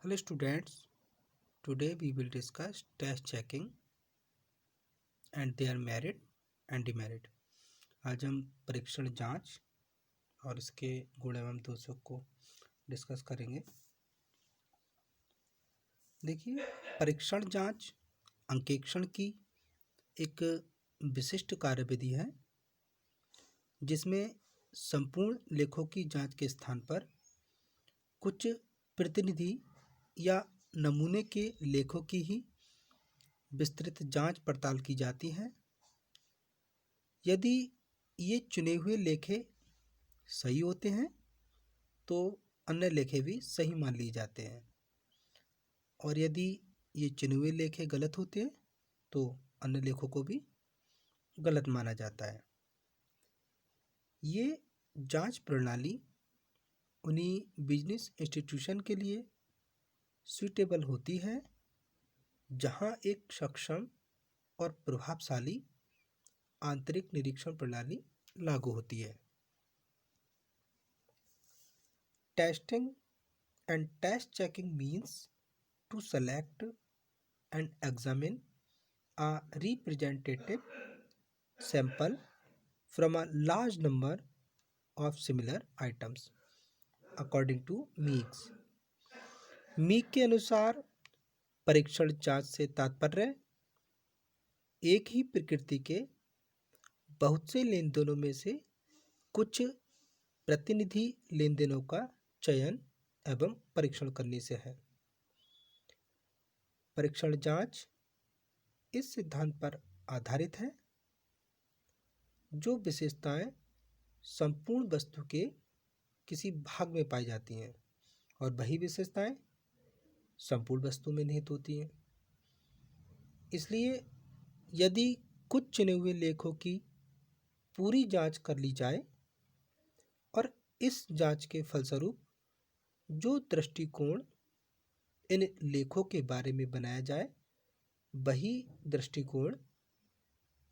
Hello students, today we will discuss test checking and their merit and demerit. आज हम परीक्षण जांच और इसके गुण एवं दोषों को डिस्कस करेंगे। देखिए, परीक्षण जांच अंकेक्षण की एक विशिष्ट कार्यविधि है जिसमें संपूर्ण लेखों की जांच के स्थान पर कुछ प्रतिनिधि या नमूने के लेखों की ही विस्तृत जांच पड़ताल की जाती है। यदि ये चुने हुए लेखे सही होते हैं तो अन्य लेखे भी सही मान लिए जाते हैं, और यदि ये चुने हुए लेखे गलत होते हैं तो अन्य लेखों को भी गलत माना जाता है। ये जांच प्रणाली उन्हीं बिजनेस इंस्टीट्यूशन के लिए सूटेबल होती है जहां एक सक्षम और प्रभावशाली आंतरिक निरीक्षण प्रणाली लागू होती है। Testing and test checking means to select and examine a representative sample from a large number of similar items according to Meeks. Meek के अनुसार परीक्षण जांच से तात्पर्य एक ही प्रकृति के बहुत से लेन देनों में से कुछ प्रतिनिधि लेन देनों का चयन एवं परीक्षण करने से है। परीक्षण जांच इस सिद्धांत पर आधारित है जो विशेषताएं संपूर्ण वस्तु के किसी भाग में पाई जाती हैं और वही विशेषताएं संपूर्ण वस्तु में निहित होती हैं। इसलिए यदि कुछ चुने हुए लेखों की पूरी जांच कर ली जाए और इस जांच के फलस्वरूप जो दृष्टिकोण इन लेखों के बारे में बनाया जाए वही दृष्टिकोण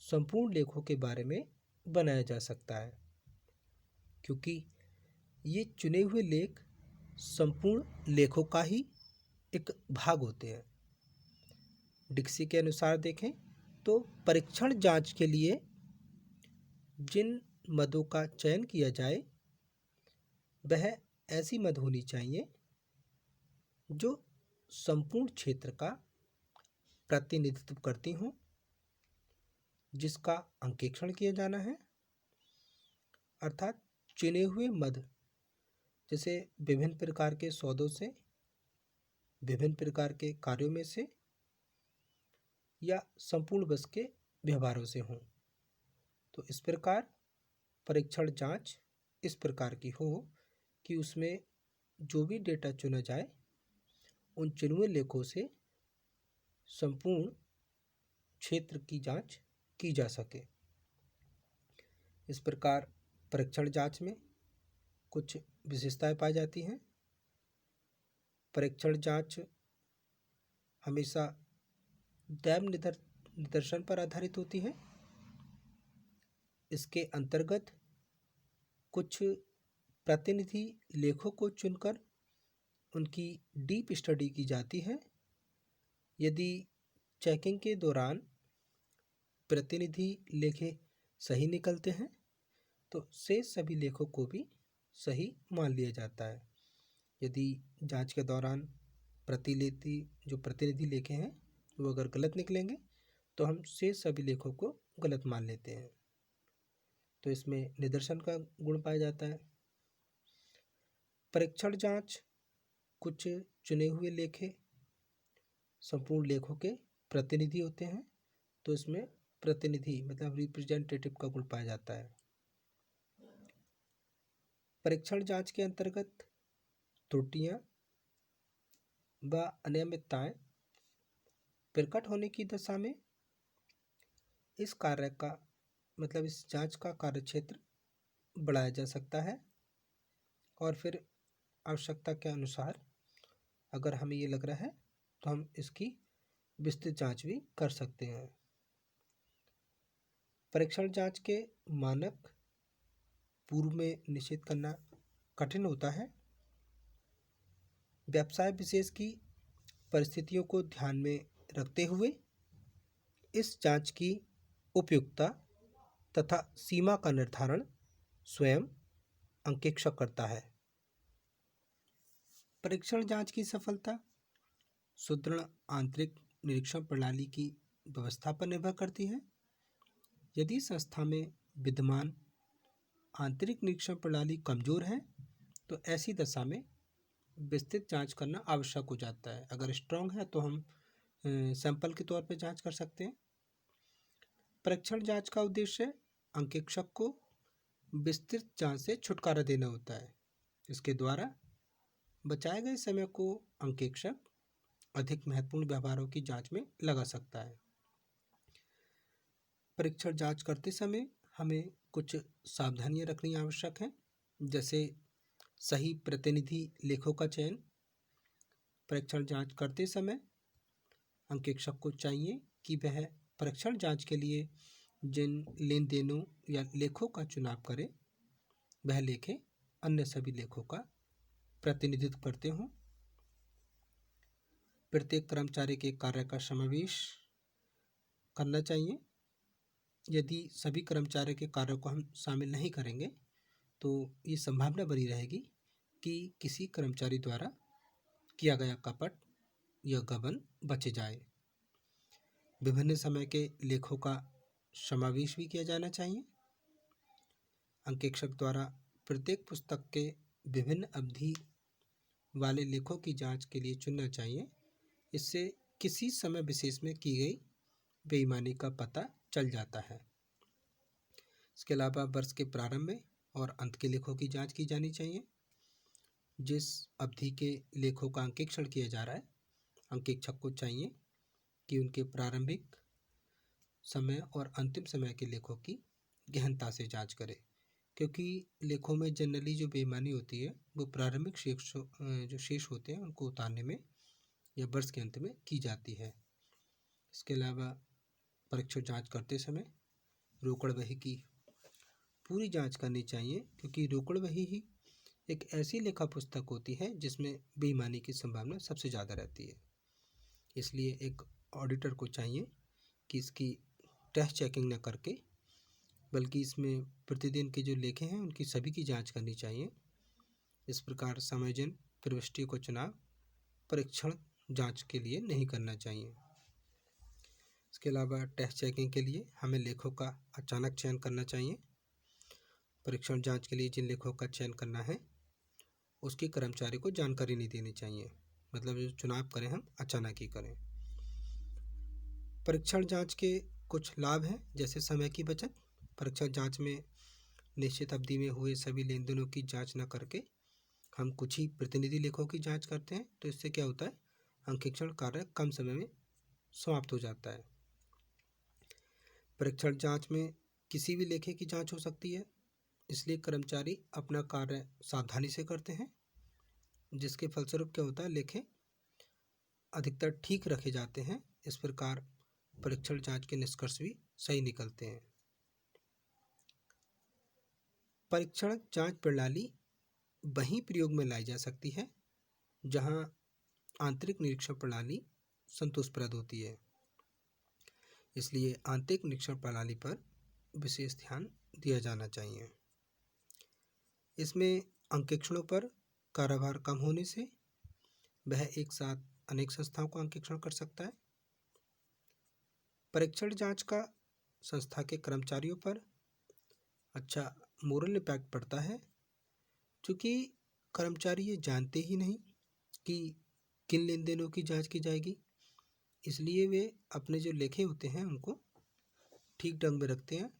संपूर्ण लेखों के बारे में बनाया जा सकता है, क्योंकि ये चुने हुए लेख संपूर्ण लेखों का ही एक भाग होते हैं। डिक्सी के अनुसार देखें तो परीक्षण जांच के लिए जिन मदों का चयन किया जाए वह ऐसी मद होनी चाहिए जो संपूर्ण क्षेत्र का प्रतिनिधित्व करती हों, जिसका अंकेक्षण किया जाना है। अर्थात चुने हुए मद जैसे विभिन्न प्रकार के सौदों से, विभिन्न प्रकार के कार्यों में से या संपूर्ण वर्ष के व्यवहारों से हों। तो इस प्रकार परीक्षण जांच इस प्रकार की हो कि उसमें जो भी डेटा चुना जाए उन चुने हुए लेखों से संपूर्ण क्षेत्र की जांच की जा सके। इस प्रकार परीक्षण जांच में कुछ विशेषताएं पाई जाती हैं। परीक्षण जांच हमेशा दैव निदर्शन पर आधारित होती है। इसके अंतर्गत कुछ प्रतिनिधि लेखों को चुनकर उनकी डीप स्टडी की जाती है। यदि चेकिंग के दौरान प्रतिनिधि लेखे सही निकलते हैं तो शेष सभी लेखों को भी सही मान लिया जाता है। यदि जांच के दौरान प्रतिनिधि लेखे हैं वो अगर गलत निकलेंगे तो हम शेष सभी लेखों को गलत मान लेते हैं। तो इसमें निदर्शन का गुण पाया जाता है। परीक्षण जांच कुछ चुने हुए लेखे संपूर्ण लेखों के प्रतिनिधि होते हैं, तो इसमें प्रतिनिधि मतलब रिप्रेजेंटेटिव का गुण पाया जाता है। परीक्षण जांच के अंतर्गत त्रुटियां व अनियमितताएं प्रकट होने की दशा में इस कार्य का मतलब इस जांच का कार्यक्षेत्र बढ़ाया जा सकता है, और फिर आवश्यकता के अनुसार अगर हमें ये लग रहा है तो हम इसकी विस्तृत जांच भी कर सकते हैं। परीक्षण जांच के मानक पूर्व में निश्चित करना कठिन होता है। व्यवसाय विशेष की परिस्थितियों को ध्यान में रखते हुए इस जांच की उपयुक्तता तथा सीमा का निर्धारण स्वयं अंकेक्षक करता है। परीक्षण जांच की सफलता सुदृढ़ आंतरिक निरीक्षण प्रणाली की व्यवस्था पर निर्भर करती है। यदि संस्था में विद्यमान आंतरिक निरीक्षण प्रणाली कमजोर है तो ऐसी दशा में विस्तृत जांच करना आवश्यक हो जाता है। अगर स्ट्रांग है तो हम सैंपल के तौर पर जांच कर सकते हैं। परीक्षण जांच का उद्देश्य अंकेक्षक को विस्तृत जांच से छुटकारा देना होता है। इसके द्वारा बचाए गए समय को अंकेक्षक अधिक महत्वपूर्ण व्यवहारों की जांच में लगा सकता है। परीक्षण जांच करते समय हमें कुछ सावधानियां रखनी आवश्यक है, जैसे सही प्रतिनिधि लेखों का चयन। परीक्षण जांच करते समय अंकेक्षक को चाहिए कि वह परीक्षण जांच के लिए जिन लेन देनों या लेखों का चुनाव करे वह लेखे अन्य सभी लेखों का प्रतिनिधित्व करते हों। प्रत्येक कर्मचारी के कार्य का समावेश करना चाहिए। यदि सभी कर्मचारी के कार्यों को हम शामिल नहीं करेंगे तो ये संभावना बनी रहेगी कि किसी कर्मचारी द्वारा किया गया कपट या गबन बचे जाए। विभिन्न समय के लेखों का समावेश भी किया जाना चाहिए। अंकेक्षक द्वारा प्रत्येक पुस्तक के विभिन्न अवधि वाले लेखों की जांच के लिए चुनना चाहिए। इससे किसी समय विशेष में की गई बेईमानी का पता चल जाता है। इसके अलावा वर्ष के प्रारंभ में और अंत के लेखों की जांच की जानी चाहिए। जिस अवधि के लेखों का अंकेक्षण किया जा रहा है, अंकेक्षक को चाहिए कि उनके प्रारंभिक समय और अंतिम समय के लेखों की गहनता से जांच करे, क्योंकि लेखों में जनरली जो बेईमानी होती है वो प्रारंभिक जो शेष होते हैं उनको उतारने में या वर्ष के अंत में की जाती है। इसके अलावा परीक्षण जांच करते समय रोकड़ बही की पूरी जांच करनी चाहिए, क्योंकि रोकड़ बही ही एक ऐसी लेखा पुस्तक होती है जिसमें बेईमानी की संभावना सबसे ज़्यादा रहती है। इसलिए एक ऑडिटर को चाहिए कि इसकी टेस्ट चेकिंग न करके बल्कि इसमें प्रतिदिन के जो लेखे हैं उनकी सभी की जांच करनी चाहिए। इस प्रकार समायोजन प्रविष्टियों का चुनाव परीक्षण जांच के लिए नहीं करना चाहिए। इसके अलावा टेस्ट चेकिंग के लिए हमें लेखों का अचानक चयन करना चाहिए। परीक्षण जांच के लिए जिन लेखों का चयन करना है उसके कर्मचारी को जानकारी नहीं देनी चाहिए, मतलब जो चुनाव करें हम अचानक ही करें। परीक्षण जांच के कुछ लाभ हैं, जैसे समय की बचत। परीक्षण जांच में निश्चित अवधि में हुए सभी लेन देनों की जांच न करके हम कुछ ही प्रतिनिधि लेखों की जांच करते हैं, तो इससे क्या होता है, अंकेक्षण कार्य कम समय में समाप्त हो जाता है। परीक्षण जांच में किसी भी लेखे की जांच हो सकती है, इसलिए कर्मचारी अपना कार्य सावधानी से करते हैं, जिसके फलस्वरूप क्या होता है, लेखे अधिकतर ठीक रखे जाते हैं। इस प्रकार परीक्षण जांच के निष्कर्ष भी सही निकलते हैं। परीक्षण जांच प्रणाली वहीं प्रयोग में लाई जा सकती है जहां आंतरिक निरीक्षण प्रणाली संतोषप्रद होती है। इसलिए आंतरिक निरीक्षण प्रणाली पर विशेष ध्यान दिया जाना चाहिए। इसमें अंकेक्षणों पर कार्यभार कम होने से वह एक साथ अनेक संस्थाओं का अंकेक्षण कर सकता है। परीक्षण जांच का संस्था के कर्मचारियों पर अच्छा मोरल इम्पैक्ट पड़ता है, क्योंकि कर्मचारी ये जानते ही नहीं कि किन लेन देनों की जांच की जाएगी, इसलिए वे अपने जो लेखे होते हैं उनको ठीक ढंग में रखते हैं।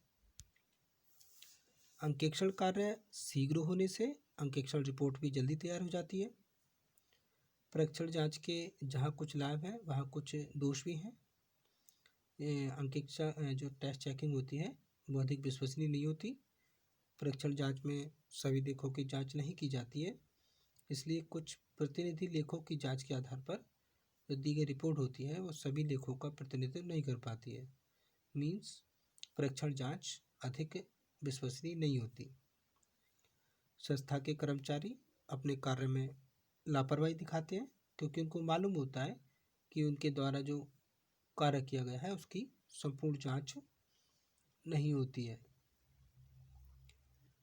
अंकेक्षण कार्य शीघ्र होने से अंकेक्षण रिपोर्ट भी जल्दी तैयार हो जाती है। परीक्षण जांच के जहाँ कुछ लाभ है वहाँ कुछ दोष भी हैं। अंकेक्षण जो टेस्ट चेकिंग होती है वो अधिक विश्वसनीय नहीं होती। परीक्षण जांच में सभी लेखों की जांच नहीं की जाती है, इसलिए कुछ प्रतिनिधि लेखों की जांच के आधार पर जो दी गई रिपोर्ट होती है वो सभी लेखों का प्रतिनिधित्व नहीं कर पाती है। मीन्स परीक्षण जांच अधिक विश्वसनीय नहीं होती। संस्था के कर्मचारी अपने कार्य में लापरवाही दिखाते हैं, क्योंकि उनको मालूम होता है कि उनके द्वारा जो कार्य किया गया है उसकी संपूर्ण जांच नहीं होती है।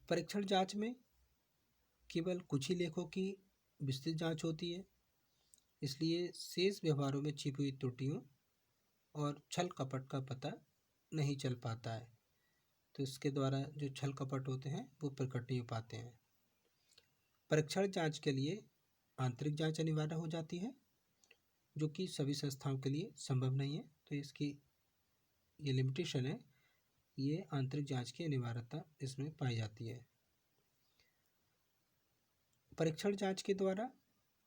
परीक्षण जांच में केवल कुछ ही लेखों की विस्तृत जांच होती है, इसलिए शेष व्यवहारों में छिपी हुई त्रुटियों और छल कपट का पता नहीं चल पाता है। तो इसके द्वारा जो छल कपट होते हैं वो प्रकट नहीं हो पाते हैं। परीक्षण जांच के लिए आंतरिक जांच अनिवार्य हो जाती है, जो कि सभी संस्थाओं के लिए संभव नहीं है। तो इसकी ये लिमिटेशन है, ये आंतरिक जांच की अनिवार्यता इसमें पाई जाती है। परीक्षण जांच के द्वारा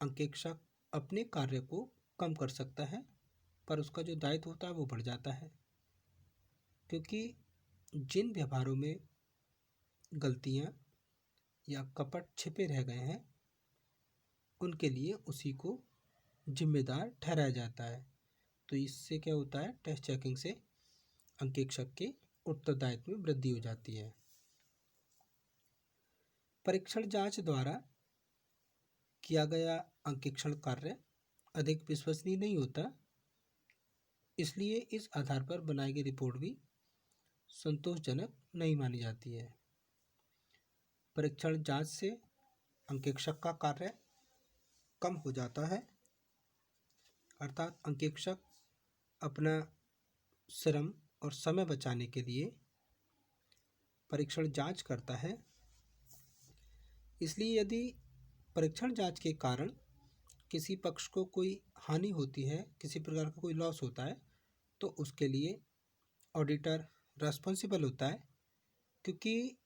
अंकेक्षक अपने कार्य को कम कर सकता है, पर उसका जो दायित्व होता है वो बढ़ जाता है, क्योंकि जिन व्यवहारों में गलतियां या कपट छिपे रह गए हैं उनके लिए उसी को जिम्मेदार ठहराया जाता है। तो इससे क्या होता है, टेस्ट चेकिंग से अंकेक्षक के उत्तरदायित्व में वृद्धि हो जाती है। परीक्षण जांच द्वारा किया गया अंकेक्षण कार्य अधिक विश्वसनीय नहीं होता, इसलिए इस आधार पर बनाई गई रिपोर्ट भी संतोषजनक नहीं मानी जाती है। परीक्षण जांच से अंकेक्षक का कार्य कम हो जाता है, अर्थात अंकेक्षक अपना श्रम और समय बचाने के लिए परीक्षण जांच करता है। इसलिए यदि परीक्षण जांच के कारण किसी पक्ष को कोई हानि होती है, किसी प्रकार का कोई लॉस होता है, तो उसके लिए ऑडिटर रेस्पॉन्सिबल होता है, क्योंकि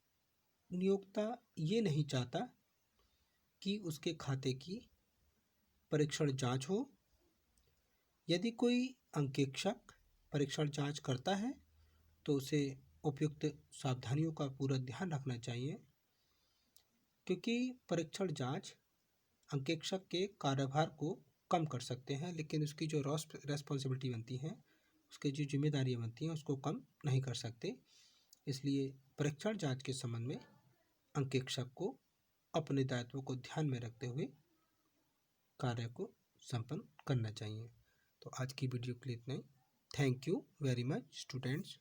नियोक्ता ये नहीं चाहता कि उसके खाते की परीक्षण जांच हो। यदि कोई अंकेक्षक परीक्षण जांच करता है तो उसे उपयुक्त सावधानियों का पूरा ध्यान रखना चाहिए, क्योंकि परीक्षण जांच अंकेक्षक के कार्यभार को कम कर सकते हैं, लेकिन उसकी जो रेस्पॉन्सिबिलिटी बनती है, उसकी जो जिम्मेदारियां बनती हैं उसको कम नहीं कर सकते। इसलिए परीक्षण जांच के संबंध में अंकेक्षक को अपने दायित्वों को ध्यान में रखते हुए कार्य को संपन्न करना चाहिए। तो आज की वीडियो के लिए इतना ही। Thank you very much students.